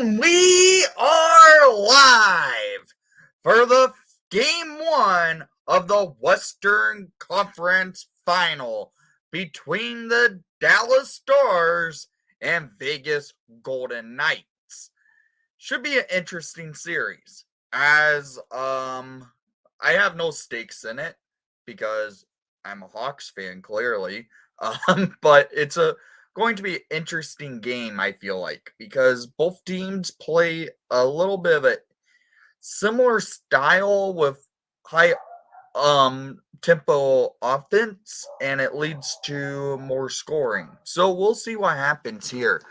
And we are live for the game one of the Western Conference Final between the Dallas Stars and Vegas Golden Knights. Should be an interesting series, as I have no stakes in it because I'm a Hawks fan, clearly. But it's going to be an interesting game, I feel like, because both teams play a little bit of a similar style with high tempo offense, and it leads to more scoring. So we'll see what happens here.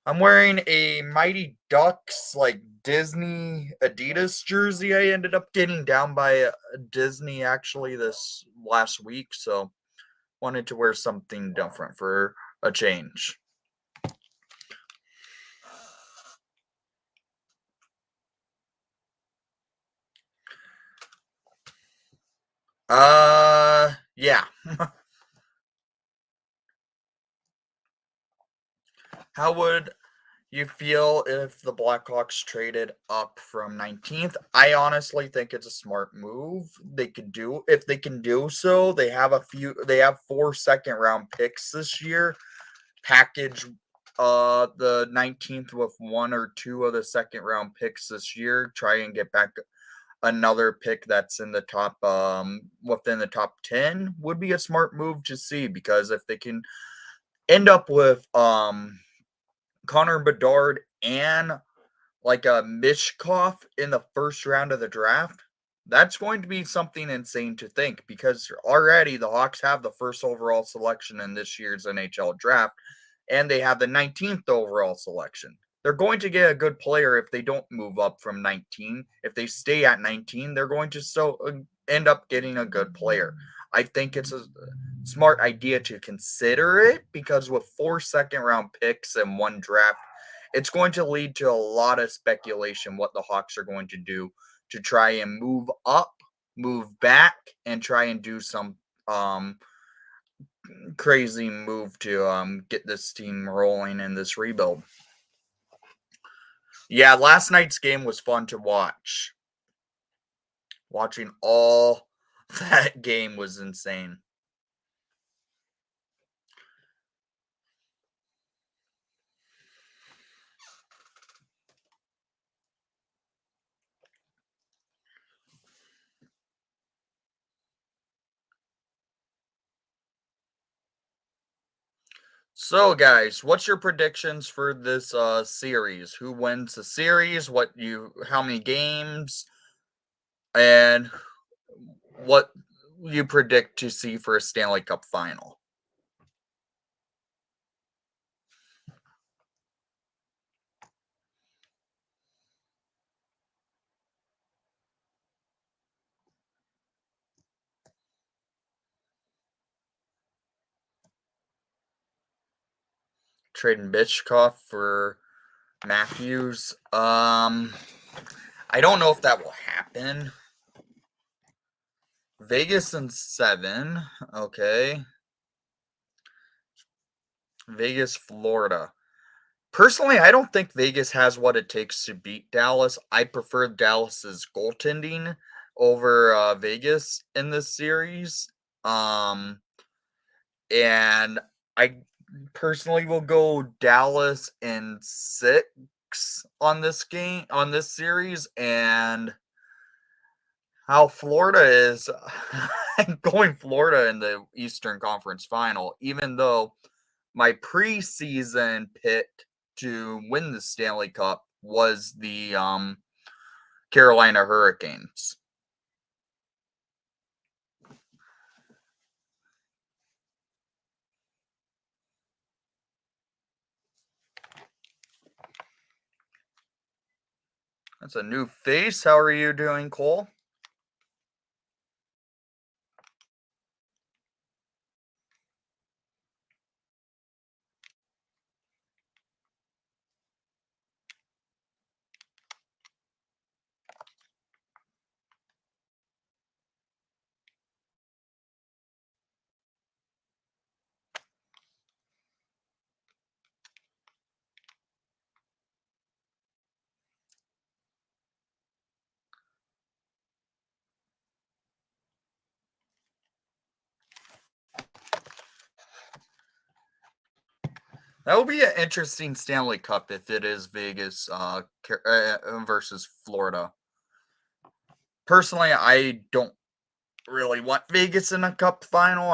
I'm wearing a Mighty Ducks like Disney Adidas jersey. I ended up getting down by Disney actually this last week, so wanted to wear something different for a change. Yeah. How would you feel if the Blackhawks traded up from 19th? I honestly think it's a smart move. They could do if they can do so. They have 4 second round picks this year. Package the 19th with 1 or 2 of the second round picks this year. Try and get back another pick that's in the top within the top 10 would be a smart move to see, because if they can end up with Connor Bedard and like a Mishkov in the first round of the draft, that's going to be something insane to think, because already the Hawks have the first overall selection in this year's NHL draft, and they have the 19th overall selection. They're going to get a good player if they don't move up from 19. If they stay at 19, they're going to still end up getting a good player. I think it's a smart idea to consider it, because with 4 second round picks and 1 draft, it's going to lead to a lot of speculation what the Hawks are going to do to try and move up, move back, and try and do some crazy move to get this team rolling in this rebuild. Yeah, last night's game was fun to watch. Watching all that game was insane. So, guys, what's your predictions for this series? Who wins the series? How many games? And what you predict to see for a Stanley Cup final? Trading Bichkov for Matthews. I don't know if that will happen. Vegas in 7. Okay. Vegas, Florida. Personally, I don't think Vegas has what it takes to beat Dallas. I prefer Dallas's goaltending over Vegas in this series. And I personally will go Dallas in 6 on this series, and how Florida is I'm going Florida in the Eastern Conference Final, even though my preseason pick to win the Stanley Cup was the Carolina Hurricanes. That's a new face. How are you doing, Cole? That will be an interesting Stanley Cup if it is Vegas versus Florida. Personally, I don't really want Vegas in a cup final.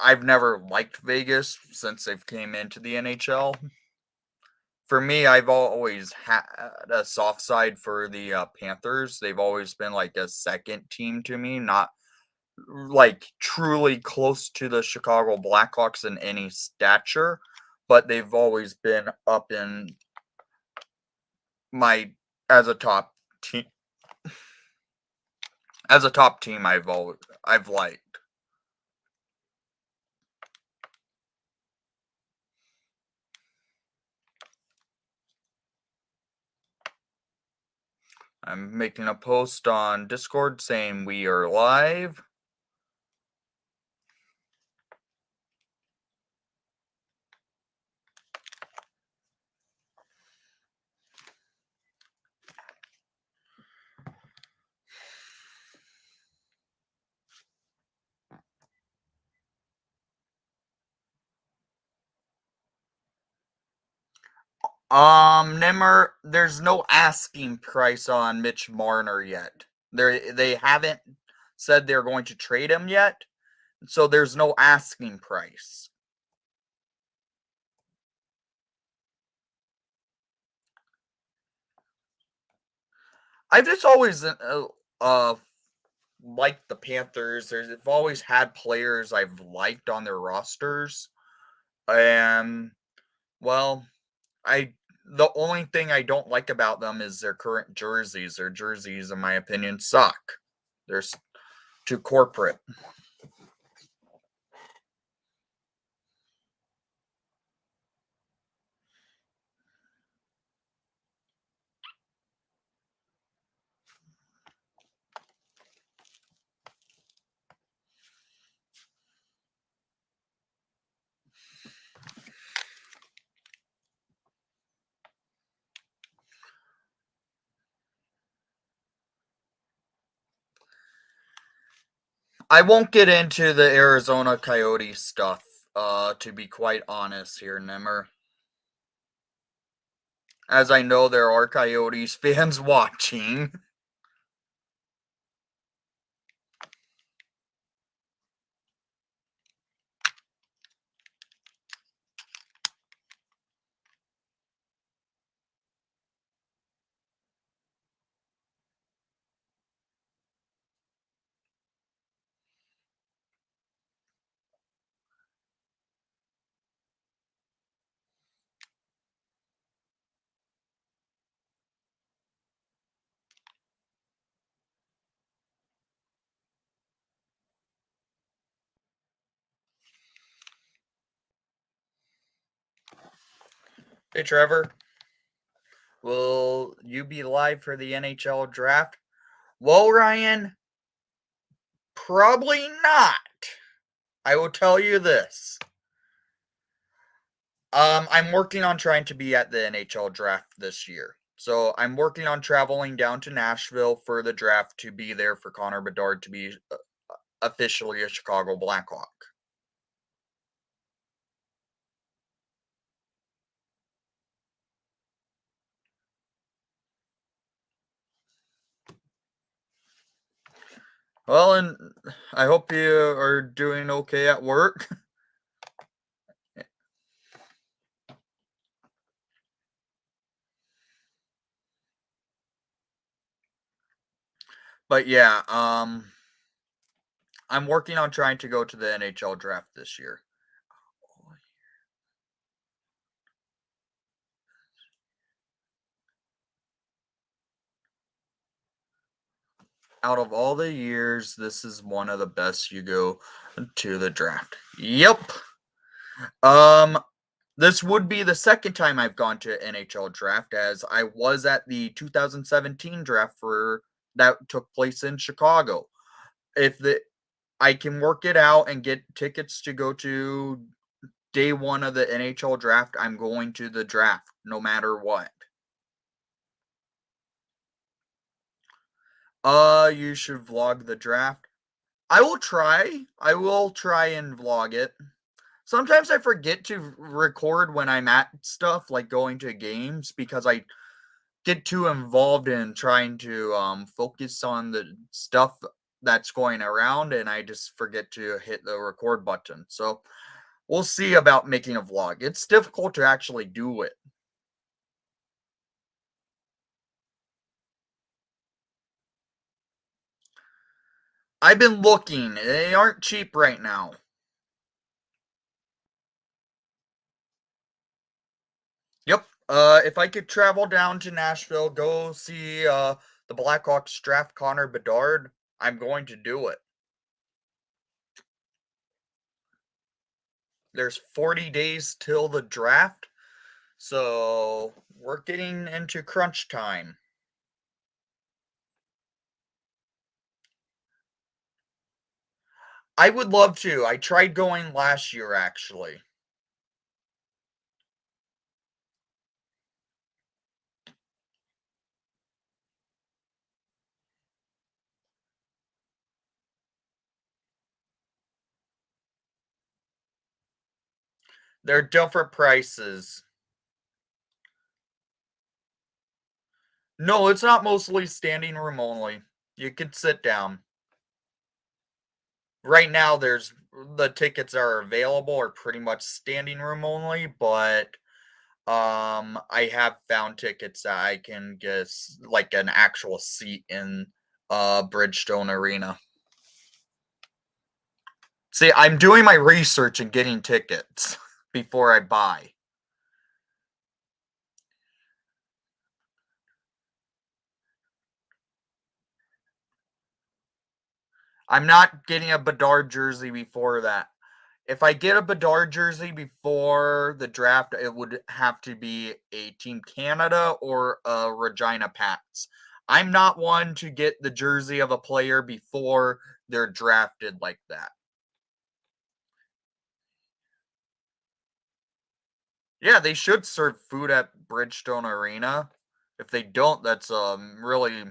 I've never liked Vegas since they've came into the NHL. For me, I've always had a soft side for the Panthers. They've always been like a second team to me, not like truly close to the Chicago Blackhawks in any stature, but they've always been up in my as a top team I've liked. I'm making a post on Discord saying we are live. Nimmer, there's no asking price on Mitch Marner yet. They haven't said they're going to trade him yet, so there's no asking price. I've just always liked the Panthers. They've always had players I've liked on their rosters, and well, I the only thing I don't like about them is their current jerseys. Their jerseys, in my opinion, suck. They're too corporate. I won't get into the Arizona Coyote stuff, to be quite honest here, Nimmer. As I know there are Coyotes fans watching. Hey, Trevor, will you be live for the NHL draft? Well, Ryan, probably not. I will tell you this. I'm working on trying to be at the NHL draft this year. So I'm working on traveling down to Nashville for the draft to be there for Connor Bedard to be officially a Chicago Blackhawk. Well, and I hope you are doing okay at work. But yeah, I'm working on trying to go to the NHL draft this year. Out of all the years, this is one of the best you go to the draft. Yep. Um, this would be the second time I've gone to NHL draft, as I was at the 2017 draft for that took place in Chicago. If the I can work it out and get tickets to go to day one of the NHL draft, I'm going to the draft no matter what. You should vlog the draft. I will try. I will try and vlog it. Sometimes I forget to record when I'm at stuff, like going to games, because I get too involved in trying to focus on the stuff that's going around, and I just forget to hit the record button. So we'll see about making a vlog. It's difficult to actually do it. I've been looking. They aren't cheap right now. Yep. If I could travel down to Nashville, go see the Blackhawks draft Connor Bedard, I'm going to do it. There's 40 days till the draft, so we're getting into crunch time. I would love to. I tried going last year actually. They're different prices. No, it's not mostly standing room only. You can sit down. Right now there's the tickets are available are pretty much standing room only, but I have found tickets that I can get like an actual seat in Bridgestone Arena. See, I'm doing my research and getting tickets before I buy. I'm not getting a Bedard jersey before that. If I get a Bedard jersey before the draft, it would have to be a Team Canada or a Regina Pats. I'm not one to get the jersey of a player before they're drafted like that. Yeah, they should serve food at Bridgestone Arena. If they don't, that's a really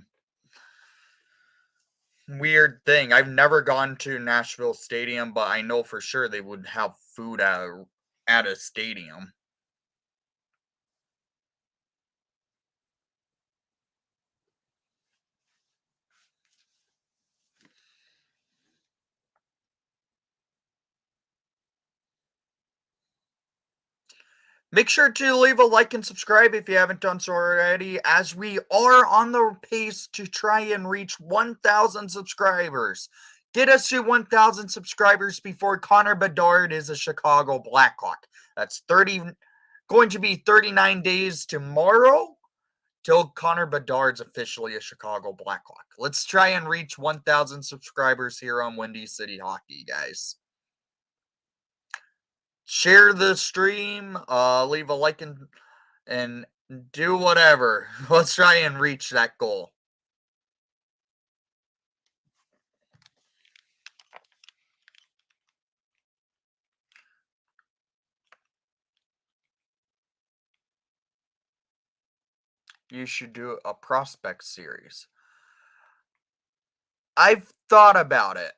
weird thing. I've never gone to Nashville Stadium, but I know for sure they would have food at a stadium. Make sure to leave a like and subscribe if you haven't done so already, as we are on the pace to try and reach 1,000 subscribers. Get us to 1,000 subscribers before Connor Bedard is a Chicago Blackhawk. That's 30, going to be 39 days tomorrow till Connor Bedard's officially a Chicago Blackhawk. Let's try and reach 1,000 subscribers here on Windy City Hockey, guys. Share the stream, leave a like and do whatever. Let's try and reach that goal. You should do a prospect series. I've thought about it.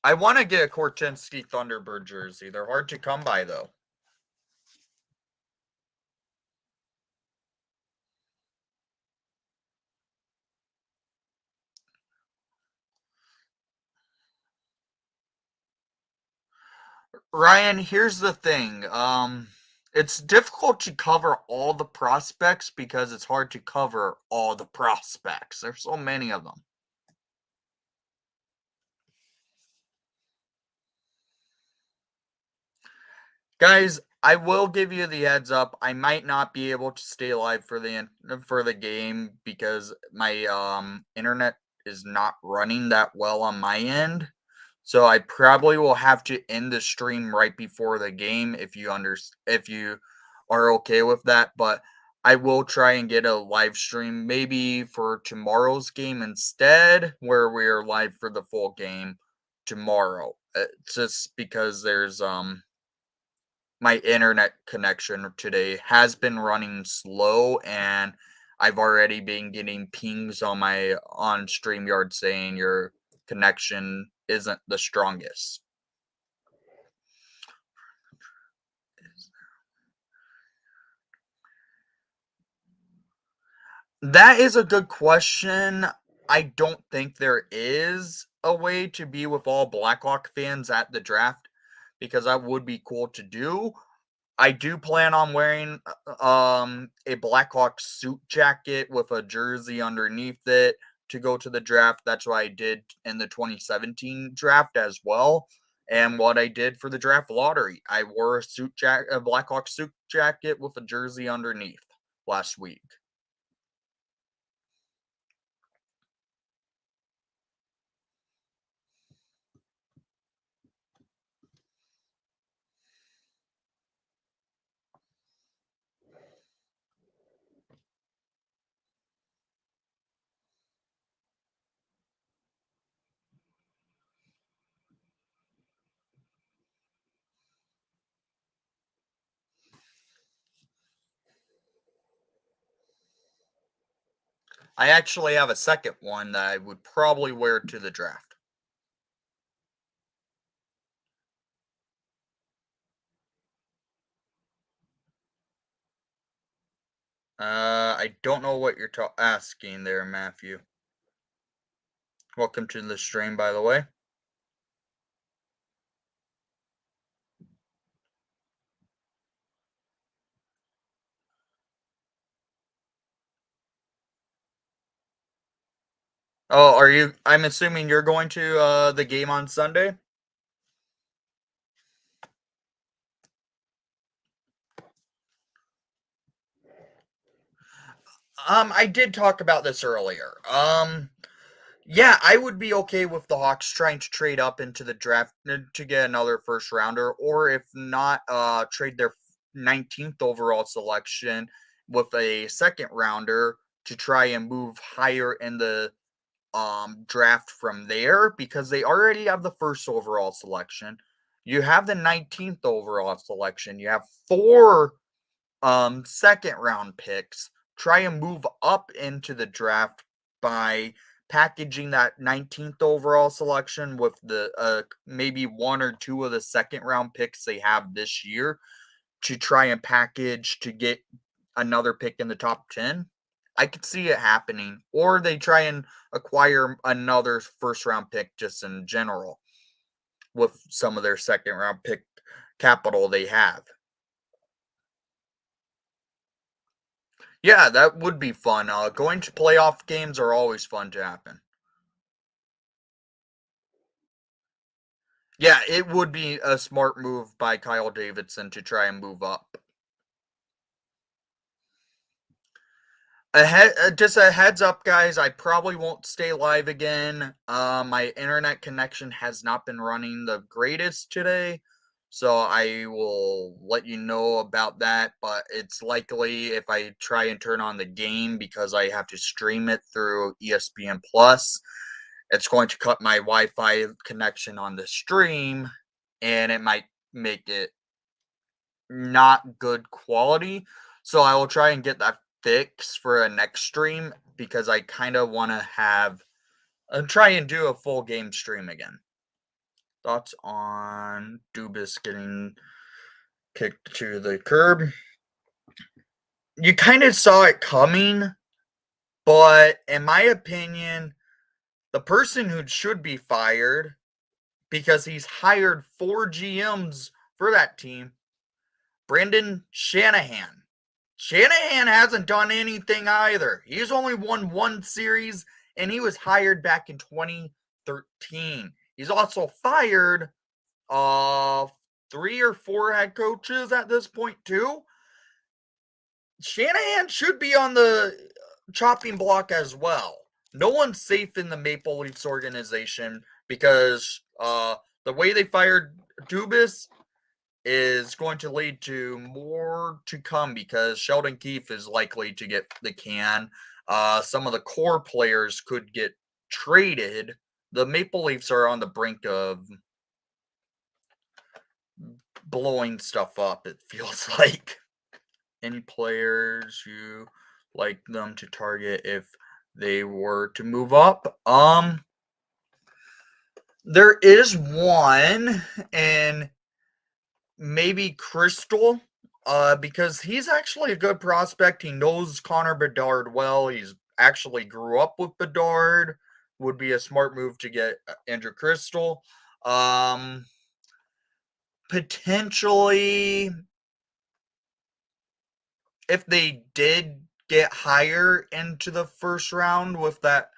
I want to get a Korchinski Thunderbird jersey. They're hard to come by, though. Ryan, here's the thing. It's difficult to cover all the prospects because it's hard to cover all the prospects. There's so many of them. Guys, I will give you the heads up. I might not be able to stay live for the game because my internet is not running that well on my end. So I probably will have to end the stream right before the game if you are okay with that, but I will try and get a live stream maybe for tomorrow's game instead, where we're live for the full game tomorrow. Just because there's my internet connection today has been running slow, and I've already been getting pings on StreamYard saying your connection isn't the strongest. That is a good question. I don't think there is a way to be with all Blackhawk fans at the draft because that would be cool to do. I do plan on wearing a Blackhawk suit jacket with a jersey underneath it to go to the draft. That's what I did in the 2017 draft as well. And what I did for the draft lottery, I wore a Blackhawk suit jacket with a jersey underneath last week. I actually have a second one that I would probably wear to the draft. I don't know what you're asking there, Matthew. Welcome to the stream, by the way. Oh, are you? I'm assuming you're going to the game on Sunday. I did talk about this earlier. Yeah, I would be okay with the Hawks trying to trade up into the draft to get another first rounder, or if not, trade their 19th overall selection with a second rounder to try and move higher in the draft from there because they already have the first overall selection. You have the 19th overall selection. You have four second round picks. Try and move up into the draft by packaging that 19th overall selection with the maybe one or two of the second round picks they have this year to try and package to get another pick in the top 10. I could see it happening. Or they try and acquire another first round pick just in general with some of their second round pick capital they have. Yeah, that would be fun. Going to playoff games are always fun to happen. Yeah, it would be a smart move by Kyle Davidson to try and move up. Just a heads up, guys. I probably won't stay live again. My internet connection has not been running the greatest today, so I will let you know about that. But it's likely if I try and turn on the game because I have to stream it through ESPN Plus, it's going to cut my Wi-Fi connection on the stream, and it might make it not good quality. So I will try and get that fixed for a next stream because I kind of want to try and do a full game stream again. Thoughts on Dubas getting kicked to the curb? You kind of saw it coming, but in my opinion, the person who should be fired because he's hired 4 GMs for that team, Brendan Shanahan. Shanahan hasn't done anything either. He's only won one series, and he was hired back in 2013. He's also fired 3 or 4 head coaches at this point, too. Shanahan should be on the chopping block as well. No one's safe in the Maple Leafs organization because the way they fired Dubas is going to lead to more to come because Sheldon Keefe is likely to get the can. Some of the core players could get traded. The Maple Leafs are on the brink of blowing stuff up, it feels like. Any players you like them to target if they were to move up? There is one, and maybe Crystal, because he's actually a good prospect. He knows Connor Bedard well. He's actually grew up with Bedard. Would be a smart move to get Andrew Crystal. Um, Potentially, if they did get higher into the first round with that,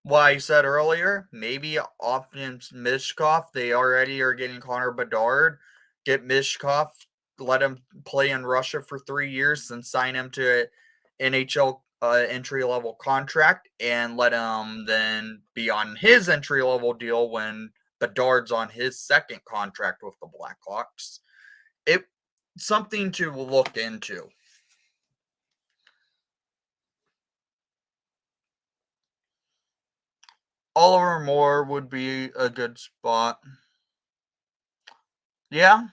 what I said earlier, maybe often Mishkov, they already are getting Connor Bedard, get Mishkov, let him play in Russia for 3 years, and sign him to an NHL entry level contract, and let him then be on his entry level deal when Bedard's on his second contract with the Blackhawks. It something to look into. Oliver Moore would be a good spot. Yeah.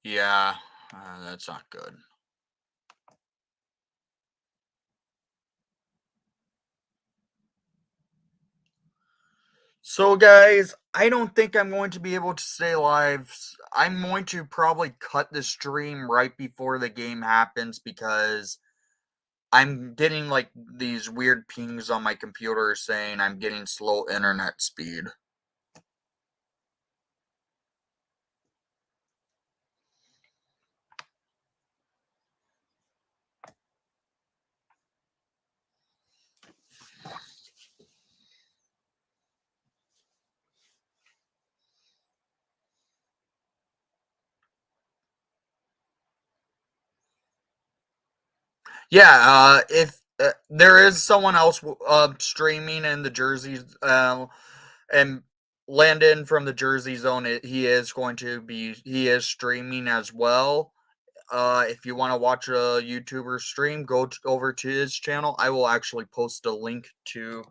Yeah. That's not good. So, guys, I don't think I'm going to be able to stay live. I'm going to probably cut the stream right before the game happens because I'm getting like these weird pings on my computer saying I'm getting slow internet speed. Yeah, if there is someone else streaming in the Jersey, and Landon from the Jersey Zone, he is streaming as well. If you want to watch a YouTuber stream, over to his channel. I will actually post a link to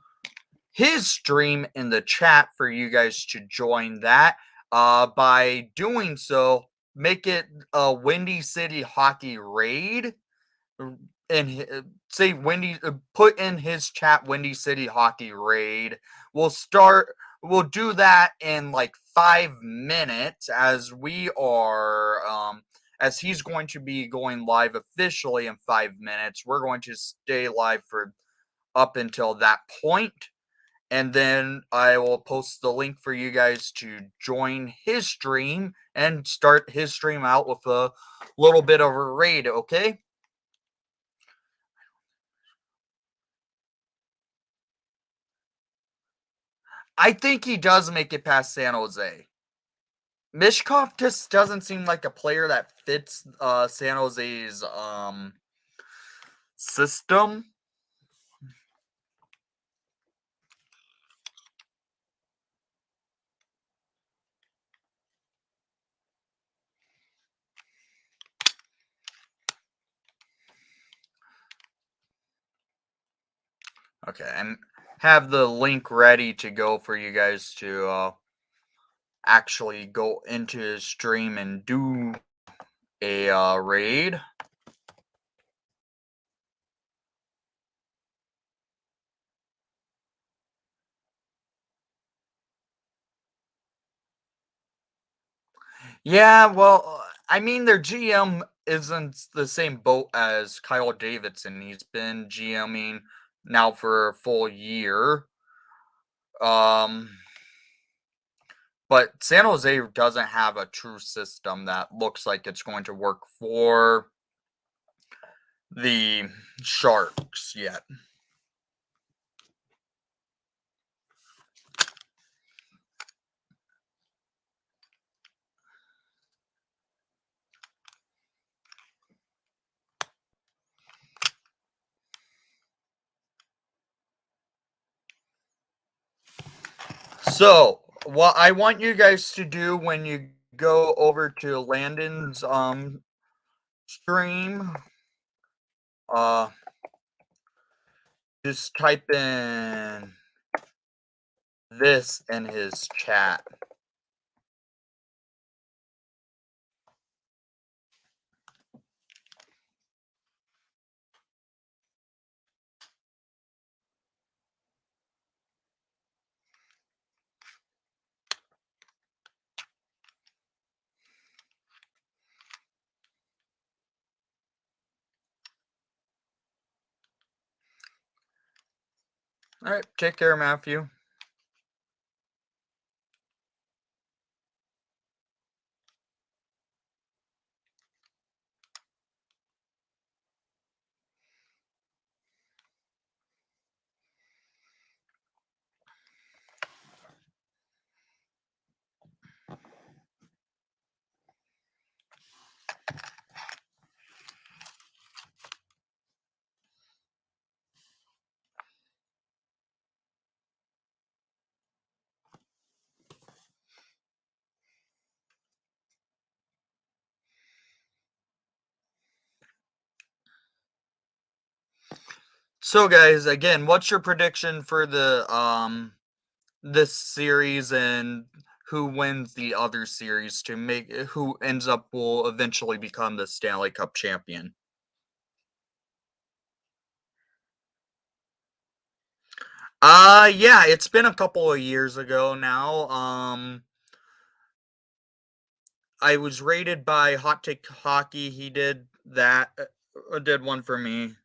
his stream in the chat for you guys to join that. By doing so, make it a Windy City Hockey Raid, and say Windy, put in his chat Windy City Hockey Raid. We'll do that in like 5 minutes, as we are as he's going to be going live officially in 5 minutes. We're going to stay live for up until that point, and then I will post the link for you guys to join his stream and start his stream out with a little bit of a raid, okay? I think he does make it past San Jose. Mishkov just doesn't seem like a player that fits San Jose's system. Okay, and have the link ready to go for you guys to actually go into his stream and do a raid. Yeah, well, I mean, their GM isn't the same boat as Kyle Davidson. He's been GMing now for a full year. Um, but San Jose doesn't have a true system that looks like it's going to work for the Sharks yet. So, what I want you guys to do when you go over to Landon's stream, uh just type in this in his chat. All right, take care, Matthew. So, guys, again, what's your prediction for the this series and who wins the other series to make who ends up will eventually become the Stanley Cup champion? Yeah, it's been a couple of years ago now. I was rated by Hot Take Hockey. He did that, did one for me.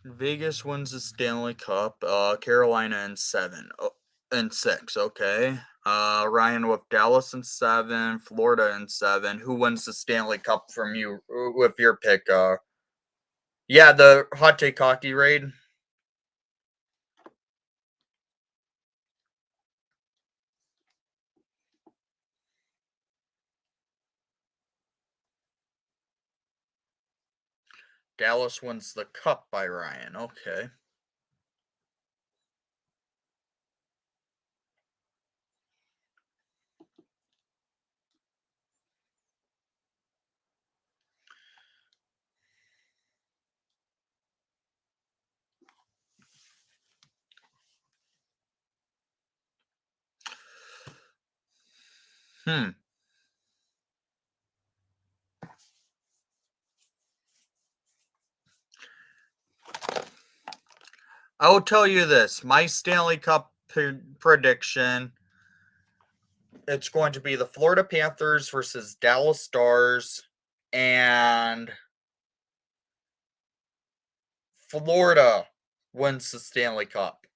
Vegas wins the Stanley Cup. Carolina in 7. Oh, in 6. Okay. Ryan with Dallas in 7. Florida in 7. Who wins the Stanley Cup from you with your pick? Yeah, the Hot Take Hockey raid. Dallas wins the cup by Ryan. Okay. Hmm. I will tell you this: my Stanley Cup prediction. It's going to be the Florida Panthers versus Dallas Stars, and Florida wins the Stanley Cup.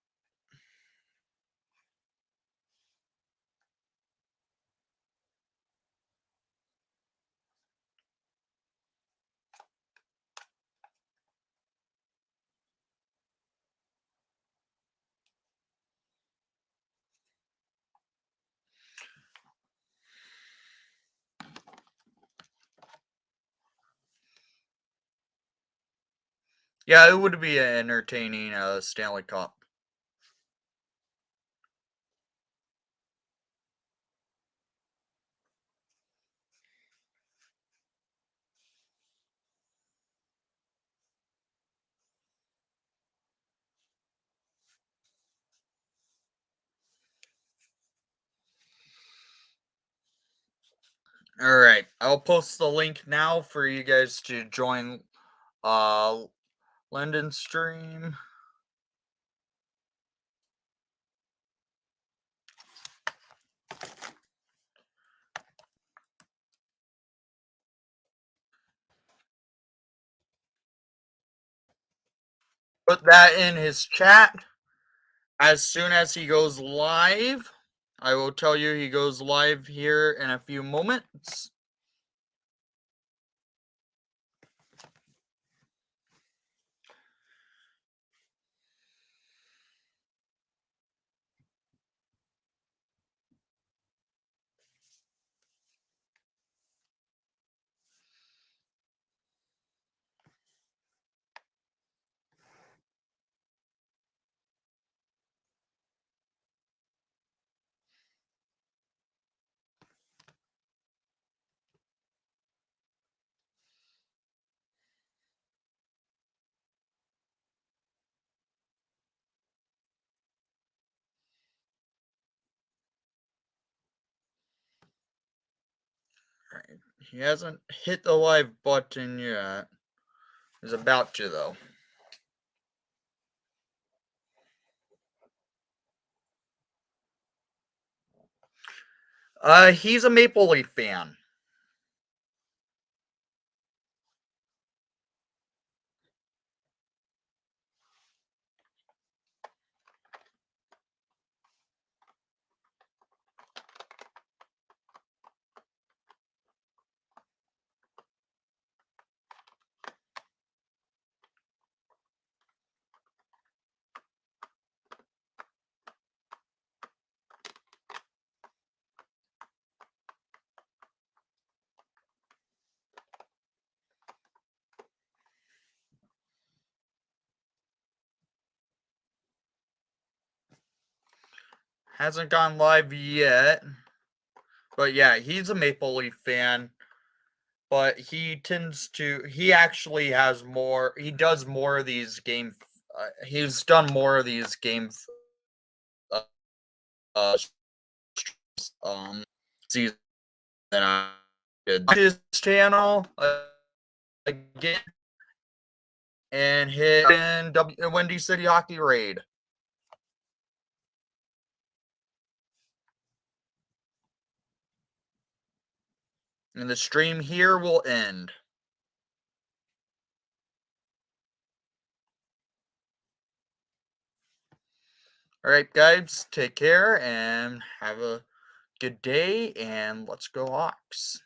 Yeah, it would be an entertaining Stanley Cup. All right, I'll post the link now for you guys to join uh London stream. Put that in his chat as soon as he goes live. I will tell you he goes live here in a few moments. He hasn't hit the live button yet. He's about to, though. He's a Maple Leaf fan. Hasn't gone live yet. But yeah, he's a Maple Leaf fan. But he actually has more, he does more of these he's done more of these uh, uh, season than I did. His channel again and hit in Windy City Hockey Raid. And the stream here will end. All right, guys, take care and have a good day, and let's go Hawks.